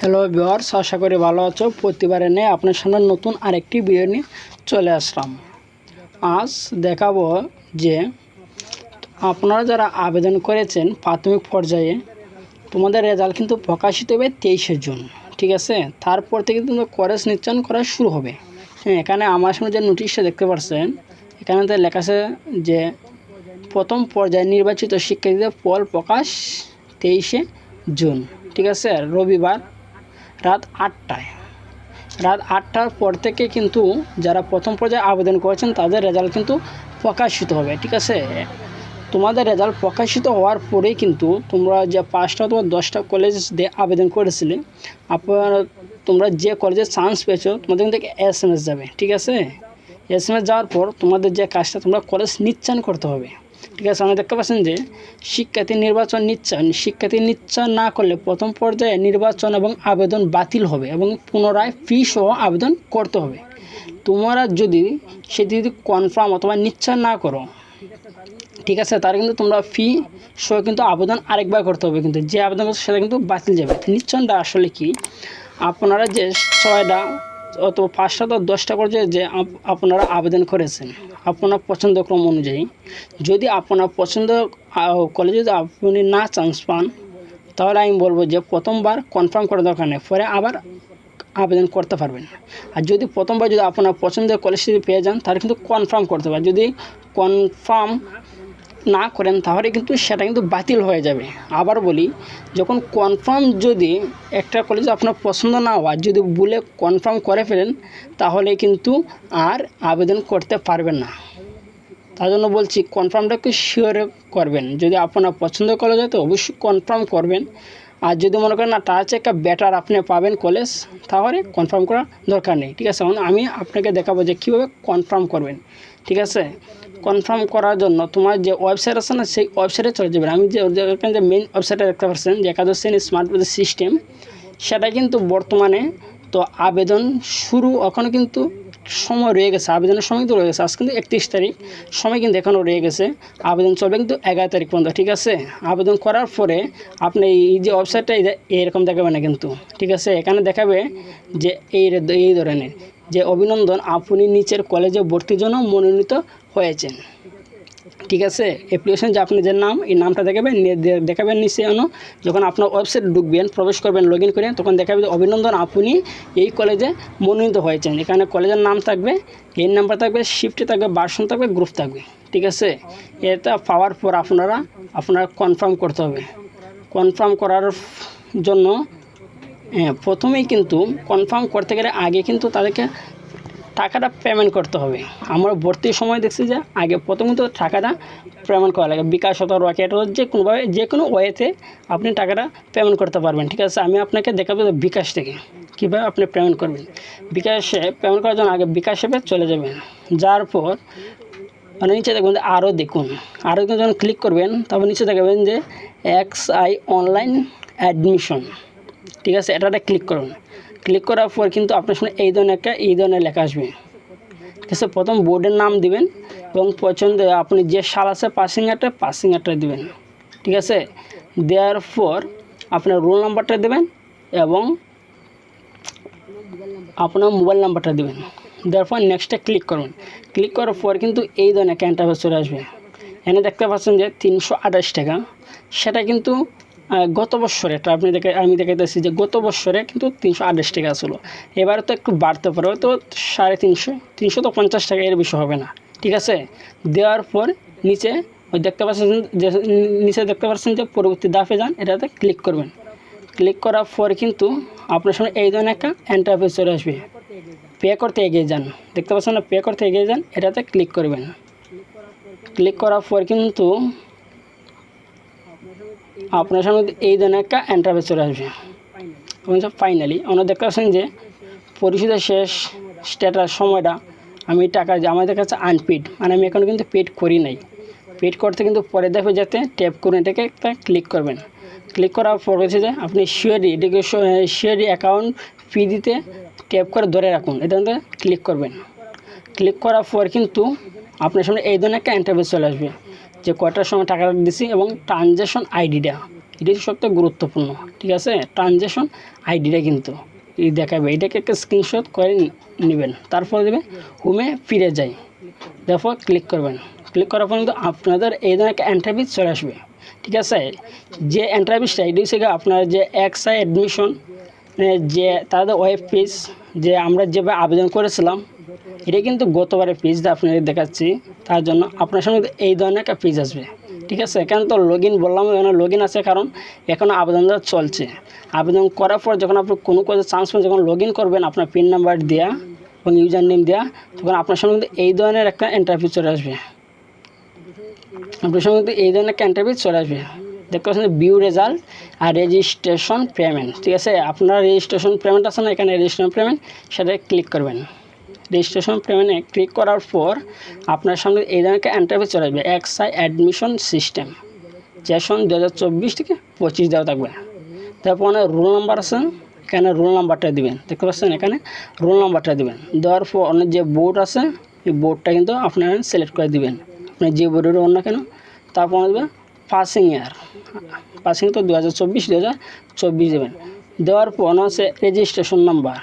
Hello viewers, আশা করি ভালো আছো। প্রতিবারে নিয়ে আপনার সামনে নতুন আরেকটি ভিডিও নিয়ে চলে আসলাম। আজ দেখাবো যে আপনারা যারা আবেদন করেছেন প্রাথমিক পর্যায়ে, তোমাদের রেজাল্ট কিন্তু প্রকাশিত হবে 23শে জুন। ঠিক আছে, তারপর থেকে কিন্তু কলেজ নির্বাচন করা শুরু হবে। হ্যাঁ, এখানে আমার সামনে যে নোটিশটা দেখতে পাচ্ছেন, এখানে লেখা আছে যে প্রথম পর্যায়ে নির্বাচিত শিক্ষার্থীদের ফল প্রকাশ 23শে জুন। ঠিক আছে, রবিবার রাত 8টার পর থেকে কিন্তু যারা প্রথম পর্যায়ে আবেদন করেছেন তাদের রেজাল্ট কিন্তু প্রকাশিত হবে। ঠিক আছে, তোমাদের রেজাল্ট প্রকাশিত হওয়ার পরেই কিন্তু তোমরা যে 5টা অথবা 10টা কলেজ দিয়ে আবেদন করেছিলে, তোমরা যে কলেজে চান্স পেয়েছো তোমাদের কিন্তু SMS যাবে। ঠিক আছে, SMS যাওয়ার পর তোমাদের যে কাজটা, তোমরা কলেজ নির্বাচন করতে হবে। ঠিক আছে, আমরা দেখতে পাচ্ছেন যে শিক্ষার্থী নির্বাচন না করলে প্রথম পর্যায়ে নির্বাচন এবং আবেদন বাতিল হবে এবং পুনরায় ফি সহ আবেদন করতে হবে। তোমরা যদি সেটি কনফার্ম অথবা নিশ্চয় না করো, ঠিক আছে, তার কিন্তু তোমরা ফি সহ কিন্তু আবেদন আরেকবার করতে হবে। কিন্তু যে আবেদন করছে সেটা কিন্তু বাতিল যাবে। নিশ্চয়টা আসলে কি, আপনারা যে 6টা অথবা 5টা তো 10টা পর্যায়ে যে আপনারা আবেদন করেছেন আপনার পছন্দক্রম অনুযায়ী, যদি আপনার পছন্দ কলেজে যদি আপনি না চান্স পান, তাহলে আমি বলবো যে প্রথমবার কনফার্ম করার দরকার নেই, পরে আবার আবেদন করতে পারবেন। আর যদি প্রথমবার যদি আপনার পছন্দের কলেজটি পেয়ে যান, তাহলে কিন্তু কনফার্ম করতে পারেন। যদি কনফার্ম না করেন তাহলে কিন্তু সেটা কিন্তু বাতিল হয়ে যাবে। আবার বলি, যখন কনফার্ম যদি একটা কলেজ আপনার পছন্দ না হয়, যদি বলে কনফার্ম করে ফেলেন, তাহলে কিন্তু আর আবেদন করতে পারবেন না। তার জন্য বলছি কনফার্মটা একটু শিওর করবেন। যদি আপনার পছন্দের কলেজ হয় তো অবশ্যই কনফার্ম করবেন। আর যদি মনে করেন না তার চেয়ে একটা বেটার আপনি পাবেন কলেজ, তাহলে কনফার্ম করার দরকার নেই। ঠিক আছে, আমি আপনাকে দেখাবো যে কীভাবে কনফার্ম করবেন। ঠিক আছে, কনফার্ম করার জন্য তোমার যে ওয়েবসাইট আছে না, সেই ওয়েবসাইটে চলে যাবেন। আমি যে মেইন ওয়েবসাইটে দেখতে পাচ্ছেন যে একাদশ শ্রেণী স্মার্ট বোর্ড সিস্টেম, সেটা কিন্তু বর্তমানে তো আবেদন শুরু এখনও কিন্তু সময় রয়ে গেছে, আবেদনের সময় কিন্তু রয়ে গেছে। আজ কিন্তু 31 তারিখ, সময় কিন্তু এখনও রয়ে গেছে। আবেদন চলবে কিন্তু 11 তারিখ পর্যন্ত। ঠিক আছে, আবেদন করার পরে আপনি এই যে ওয়েবসাইটটা এইরকম দেখাবে না কিন্তু। ঠিক আছে, এখানে দেখাবে যে এই ধরনের যে অভিনন্দন, আপনি নিচের কলেজে ভর্তির জন্য মনোনীত হয়েছেন। ঠিক আছে, অ্যাপ্লিকেশন যে আপনি যে নাম, এই নামটা দেখাবেন নিচে। যখন আপনার ওয়েবসাইট ঢুকবেন, প্রবেশ করবেন, লগ ইন করেন, তখন দেখাবে যে অভিনন্দন, আপনি এই কলেজে মনোনীত হয়েছেন। এখানে কলেজের নাম থাকবে, এই নাম্বার থাকবে, শিফটে থাকবে, ভার্সন থাকবে, গ্রুপ থাকবে। ঠিক আছে, এটা পাওয়ার পর আপনারা কনফার্ম করতে হবে। কনফার্ম করার জন্য প্রথমেই কিন্তু কনফার্ম করতে গেলে আগে কিন্তু তাদেরকে টাকাটা পেমেন্ট করতে হবে। আমরা ভর্তির সময় দেখছি যে আগে প্রথমত টাকাটা পেমেন্ট করা লাগে। বিকাশ অথবা রকেট যে কোনো ওয়েতে আপনি টাকাটা পেমেন্ট করতে পারবেন। ঠিক আছে, আমি আপনাকে দেখাবো বিকাশ থেকে কীভাবে আপনি পেমেন্ট করবেন। বিকাশে পেমেন্ট করার জন্য আগে বিকাশ অ্যাপে চলে যাবেন। যাওয়ার পর নিচে দেখবেন আরও যখন ক্লিক করবেন, তারপর নিচে দেখবেন যে XI অনলাইন অ্যাডমিশন। ঠিক আছে, এটাতে ক্লিক করুন। ক্লিক করার পর কিন্তু আপনার সামনে এই ধরনের লেখা আসবে। ঠিক আছে, প্রথম বোর্ডের নাম দিবেন এবং পছন্দ আপনি যে সাল আছে পাসিং ইয়ারটা দিবেন। ঠিক আছে, দেওয়ার পর আপনার রোল নাম্বারটা দেবেন এবং আপনার মোবাইল নাম্বারটা দেবেন। দেওয়ার পর নেক্সটে ক্লিক করুন। ক্লিক করার পর কিন্তু এই ধরনের একটা ইন্টারফেস চলে আসবে। এখানে দেখতে পাচ্ছেন যে 328 টাকা, সেটা কিন্তু গত বছরে আমি দেখাইতেছি যে গত বছরে কিন্তু 328 টাকা ছিল। এবারে তো একটু বাড়তে পারে, তো 350 টাকা, এর বেশি হবে না। ঠিক আছে, দেওয়ার পর নিচে দেখতে পাচ্ছেন যে পরবর্তী ধাপে যান, এটাতে ক্লিক করবেন। ক্লিক করার পর কিন্তু আপনার সামনে এই ধরনের একটা ইন্টারফেস চলে আসবে। পে করতে এগিয়ে যান, দেখতে পাচ্ছেন না, পে করতে এগিয়ে যান, এটাতে ক্লিক করবেন। ক্লিক করার পর কিন্তু আপনার সামনে এই ধরনের একটা ইন্টারফেস চলে আসবে। ফাইনালি আমরা দেখতে পাচ্ছেন যে পরিশোধের শেষ স্ট্যাটাস সময়টা, আমি টাকা যে আমাদের কাছে আনপেড, মানে আমি এখন কিন্তু পেড করি নাই। পেড করতে কিন্তু পরে দেখবে যাতে ট্যাপ করুন, এটাকে একটা ক্লিক করবেন। ক্লিক করার পর হচ্ছে যে আপনি শিওরি অ্যাকাউন্ট ফি দিতে ট্যাপ করে ধরে রাখুন, এটাতে ক্লিক করবেন। ক্লিক করার পর কিন্তু আপনার সামনে এই ধরনের একটা ইন্টারফেস চলে আসবে যে কয়টার সময় টাকাটা দিছি এবং ট্রানজ্যাকশন আইডিটা। এটাই সবথেকে গুরুত্বপূর্ণ, ঠিক আছে। ট্রানজ্যাকশন আইডিটা কিন্তু এই দেখাবে, এটাকে একটা স্ক্রিনশট করে নেবেন। তারপর দেবে হোমে ফিরে যাই, তারপর ক্লিক করবেন। ক্লিক করার পর কিন্তু আপনাদের এই ধরনের একটা ইন্টারফেস চলে আসবে, ঠিক আছে। যে ইন্টারফেসটা এটি হচ্ছে আপনার যে এক্সআই অ্যাডমিশন যে তাদের ওয়েব পেজ, যে আমরা যেভাবে আবেদন করেছিলাম, এটা কিন্তু গতবারের পেজটা আপনাদের দেখাচ্ছি। তার জন্য আপনার সামনে এই ধরনের একটা পেজ আসবে, ঠিক আছে। এখানে তো লগ ইন বললাম, এখানে লগ ইন আছে কারণ এখনও আবেদনটা চলছে। আবেদন করার পর যখন আপনি কোনো কাজে চান্স পান, যখন লগ ইন করবেন আপনার পিন নাম্বার দেওয়া এবং ইউজার নেম দেওয়া, তখন আপনার সামনে কিন্তু এই ধরনের একটা ইন্টারফেস চলে আসবে। আপনার সামনে কিন্তু এই ধরনের একটা ইন্টারফেস চলে আসবে। দেখতে পাচ্ছেন ভিউ রেজাল্ট আর রেজিস্ট্রেশন পেমেন্ট, ঠিক আছে। আপনার রেজিস্ট্রেশন পেমেন্ট আছে না, এখানে রেজিস্ট্রেশন পেমেন্ট, সেটায় ক্লিক করবেন। রেজিস্ট্রেশন পেমেন্টে ক্লিক করার পর আপনার সামনে এই ধরনের একটা ইন্টারফেস চলে আসবে। এক্সআই অ্যাডমিশন সিস্টেম সেশন 2024 থেকে 25 দেওয়া থাকবে। তারপর রোল নাম্বার আছে, এখানে রোল নাম্বারটা দিবেন। দেখতে পাচ্ছেন এখানে রোল নাম্বারটা দিবেন। দেওয়ার পর অনেক যে বোর্ড আছে এই বোর্ডটা কিন্তু আপনারা সিলেক্ট করে দিবেন, আপনি যে বোর্ডের অন্য কেন। তারপর দেবেন পাসিং ইয়ার, পাসিং তো 2024 দেবেন। দেওয়ার পর আছে রেজিস্ট্রেশন নাম্বার,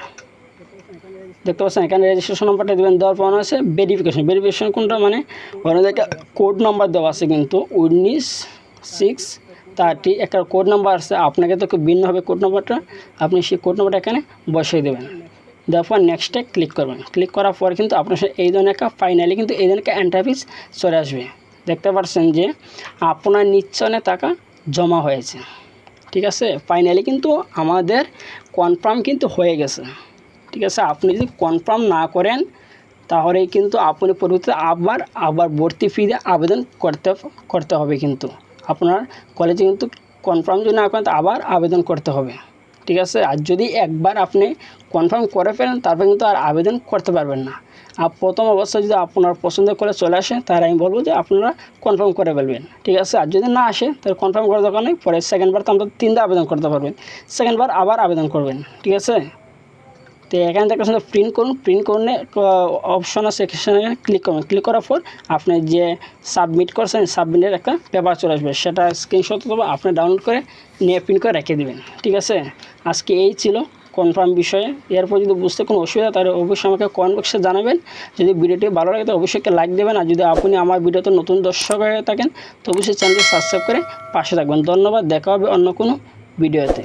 দেখতে পাচ্ছেন এখানে রেজিস্ট্রেশন নাম্বারটা দেবেন। দেওয়ার পর আছে ভেরিফিকেশন কোনটা, মানে ওনাদেরকে কোড নাম্বার দেওয়া আছে কিন্তু 19630 একটা কোড নাম্বার আছে, আপনাকে তো খুব ভিন্ন হবে কোড নাম্বারটা, আপনি সেই কোড নাম্বারটা এখানে বসিয়ে দেবেন। দেওয়ার পর নেক্সটে ক্লিক করবেন। ক্লিক করার পর কিন্তু আপনার এই ধরনের একটা ফাইনালি কিন্তু এই ধরনের একটা ইন্টারফেস চলে আসবে। দেখতে পাচ্ছেন যে আপনার নিচ্ছনে টাকা জমা হয়েছে, ঠিক আছে। ফাইনালি কিন্তু আমাদের কনফার্ম কিন্তু হয়ে গেছে, ঠিক আছে। আপনি যদি কনফার্ম না করেন তাহলে কিন্তু আপনি পরবর্তীতে আবার ভর্তি ফি দিয়ে আবেদন করতে হবে। কিন্তু আপনার কলেজে কিন্তু কনফার্ম যদি না করেন আবার আবেদন করতে হবে, ঠিক আছে। আর যদি একবার আপনি কনফার্ম করে ফেলেন তারপর কিন্তু আর আবেদন করতে পারবেন না। আর প্রথম অবস্থায় যদি আপনার পছন্দের করে চলে আসে তাহলে আমি বলবো যে আপনারা কনফার্ম করে ফেলবেন, ঠিক আছে। আর যদি না আসে তাহলে কনফার্ম করার দরকার নেই, পরে সেকেন্ডবার তো আমরা 3বার আবেদন করতে পারবেন, সেকেন্ডবার আবার আবেদন করবেন, ঠিক আছে। তো এখানে দেখতে পাচ্ছেন প্রিন্ট করুন, প্রিন্ট করলে অপশন আছে, সেখানে ক্লিক করবেন। ক্লিক করার পর আপনি যে সাবমিট করছেন সাবমিটের একটা পেপার চলে আসবে, সেটা স্ক্রিনশট অথবা আপনি ডাউনলোড করে নিয়ে প্রিন্ট করে রেখে দেবেন, ঠিক আছে। আজকে এই ছিল কনফার্ম বিষয়ে। এরপর যদি বুঝতে কোনো অসুবিধা তাহলে অবশ্যই আমাকে কমেন্ট বক্সে জানাবেন। যদি ভিডিওটি ভালো লাগে তো অবশ্যই একটা লাইক দেবেন। আর যদি আপনি আমার ভিডিওতে নতুন দর্শক হয়ে থাকেন তো অবশ্যই চ্যানেলটি সাবস্ক্রাইব করে পাশে থাকবেন। ধন্যবাদ, দেখা হবে অন্য কোনো ভিডিওতে।